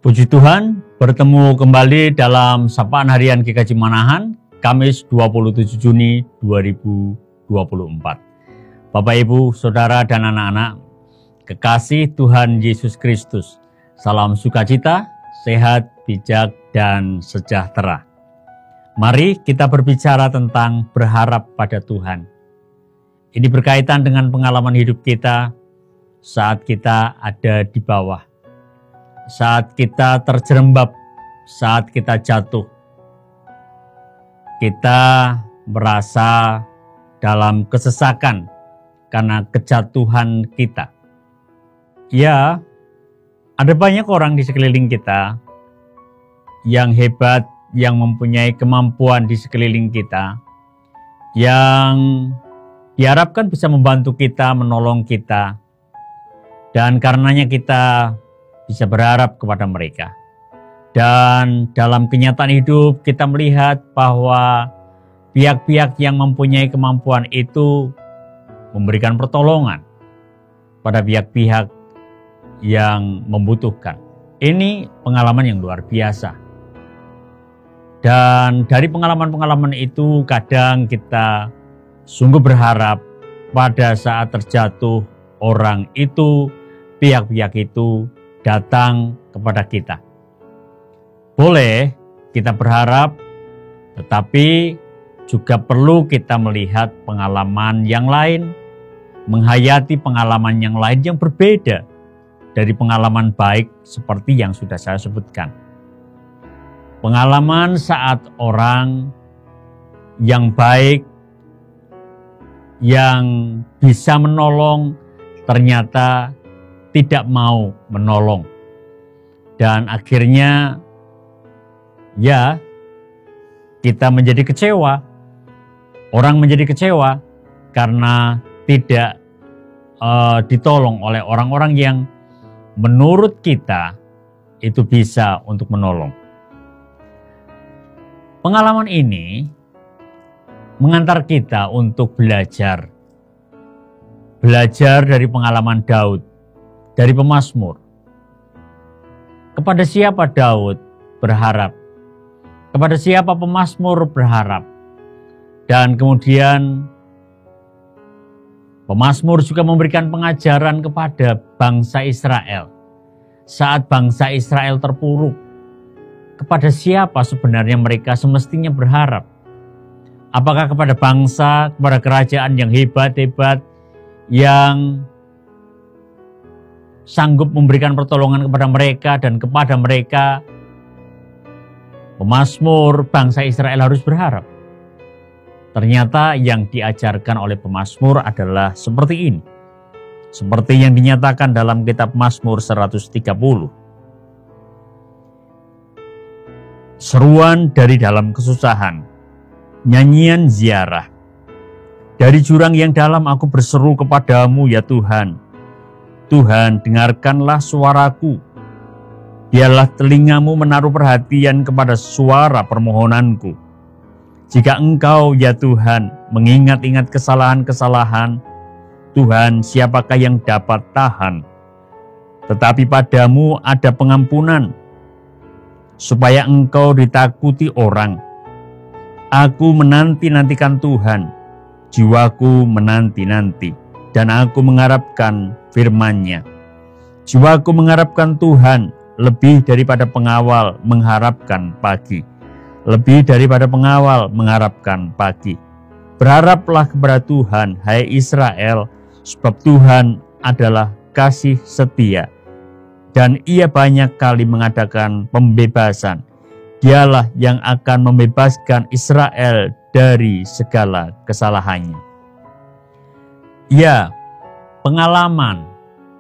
Puji Tuhan, bertemu kembali dalam Sapaan Harian GKJ Manahan, Kamis 27 Juni 2024. Bapak, Ibu, Saudara, dan anak-anak, kekasih Tuhan Yesus Kristus, salam sukacita, sehat, bijak, dan sejahtera. Mari kita berbicara tentang berharap pada Tuhan. Ini berkaitan dengan pengalaman hidup kita saat kita ada di bawah, saat kita terjerembab, saat kita jatuh. Kita merasa dalam kesesakan karena kejatuhan kita. Ya, ada banyak orang di sekeliling kita yang hebat, yang mempunyai kemampuan di sekeliling kita, yang diharapkan bisa membantu kita, menolong kita, dan karenanya kita bisa berharap kepada mereka. Dan dalam kenyataan hidup kita melihat bahwa pihak-pihak yang mempunyai kemampuan itu memberikan pertolongan pada pihak-pihak yang membutuhkan. Ini pengalaman yang luar biasa. Dan dari pengalaman-pengalaman itu kadang kita sungguh berharap pada saat terjatuh orang itu, pihak-pihak itu datang kepada kita. Boleh kita berharap, tetapi juga perlu kita melihat pengalaman yang lain, menghayati pengalaman yang lain yang berbeda dari pengalaman baik seperti yang sudah saya sebutkan. Pengalaman saat orang yang baik, yang bisa menolong, ternyata tidak mau menolong. Dan akhirnya ya kita menjadi kecewa. Orang menjadi kecewa karena tidak ditolong oleh orang-orang yang menurut kita itu bisa untuk menolong. Pengalaman ini mengantar kita untuk belajar dari pengalaman Daud, dari pemazmur. Kepada siapa Daud berharap? Kepada siapa pemazmur berharap? Dan kemudian pemazmur juga memberikan pengajaran kepada bangsa Israel. Saat bangsa Israel terpuruk, kepada siapa sebenarnya mereka semestinya berharap? Apakah kepada bangsa, kepada kerajaan yang hebat-hebat, yang sanggup memberikan pertolongan kepada mereka, dan kepada mereka pemazmur bangsa Israel harus berharap? Ternyata yang diajarkan oleh pemazmur adalah seperti ini. Seperti yang dinyatakan dalam kitab Mazmur 130. Seruan dari dalam kesusahan, nyanyian ziarah. Dari jurang yang dalam aku berseru kepadamu ya Tuhan. Tuhan, dengarkanlah suaraku. Biarlah telingamu menaruh perhatian kepada suara permohonanku. Jika engkau ya Tuhan mengingat-ingat kesalahan-kesalahan, Tuhan, siapakah yang dapat tahan? Tetapi padamu ada pengampunan, supaya engkau ditakuti orang. Aku menanti-nantikan Tuhan, jiwaku menanti-nanti, dan aku mengharapkan firman-Nya. Jiwaku mengharapkan Tuhan lebih daripada pengawal mengharapkan pagi. Lebih daripada pengawal mengharapkan pagi. Berharaplah kepada Tuhan, hai Israel, sebab Tuhan adalah kasih setia, dan Ia banyak kali mengadakan pembebasan. Dialah yang akan membebaskan Israel dari segala kesalahannya. Ya, pengalaman,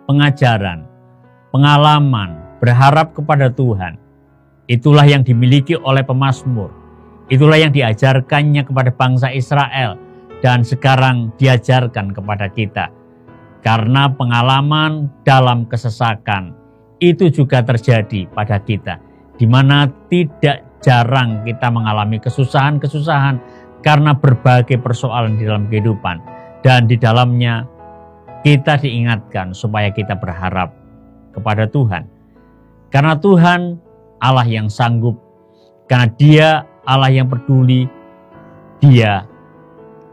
pengajaran, pengalaman berharap kepada Tuhan, itulah yang dimiliki oleh pemazmur. Itulah yang diajarkannya kepada bangsa Israel, dan sekarang diajarkan kepada kita. Karena pengalaman dalam kesesakan itu juga terjadi pada kita, di mana tidak jarang kita mengalami kesusahan-kesusahan karena berbagai persoalan di dalam kehidupan. Dan di dalamnya kita diingatkan supaya kita berharap kepada Tuhan. Karena Tuhan Allah yang sanggup, karena Dia Allah yang peduli, Dia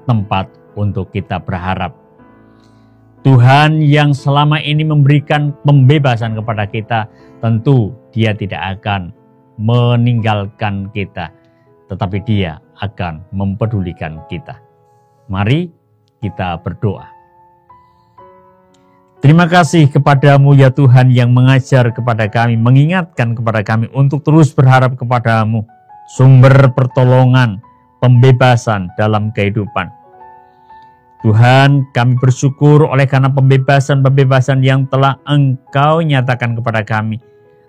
tempat untuk kita berharap. Tuhan yang selama ini memberikan pembebasan kepada kita, tentu Dia tidak akan meninggalkan kita, tetapi Dia akan mempedulikan kita. Mari kita berdoa. Terima kasih kepadamu ya Tuhan yang mengajar kepada kami, mengingatkan kepada kami untuk terus berharap kepadamu, sumber pertolongan, pembebasan dalam kehidupan. Tuhan, kami bersyukur oleh karena pembebasan-pembebasan yang telah Engkau nyatakan kepada kami.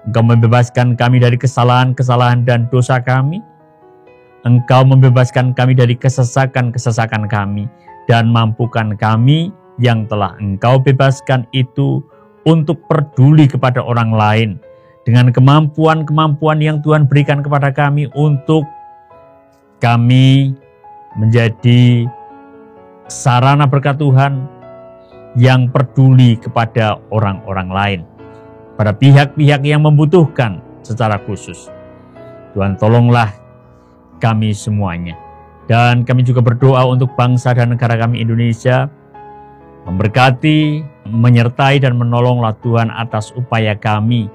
Engkau membebaskan kami dari kesalahan-kesalahan dan dosa kami. Engkau membebaskan kami dari kesesakan-kesesakan kami, dan mampukan kami yang telah Engkau bebaskan itu untuk peduli kepada orang lain dengan kemampuan-kemampuan yang Tuhan berikan kepada kami untuk kami menjadi sarana berkat Tuhan yang peduli kepada orang-orang lain, pada pihak-pihak yang membutuhkan secara khusus. Tuhan, tolonglah kami semuanya. Dan kami juga berdoa untuk bangsa dan negara kami Indonesia, memberkati, menyertai dan menolonglah Tuhan atas upaya kami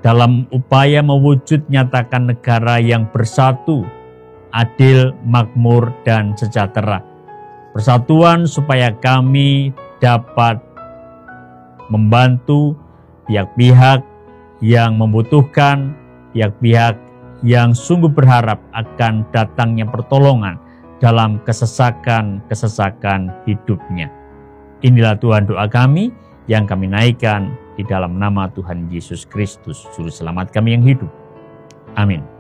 dalam upaya mewujud nyatakan negara yang bersatu, adil, makmur, dan sejahtera. Persatuan supaya kami dapat membantu pihak-pihak yang membutuhkan, pihak-pihak yang sungguh berharap akan datangnya pertolongan dalam kesesakan-kesesakan hidupnya. Inilah Tuhan doa kami yang kami naikkan di dalam nama Tuhan Yesus Kristus, Juru Selamat kami yang hidup. Amin.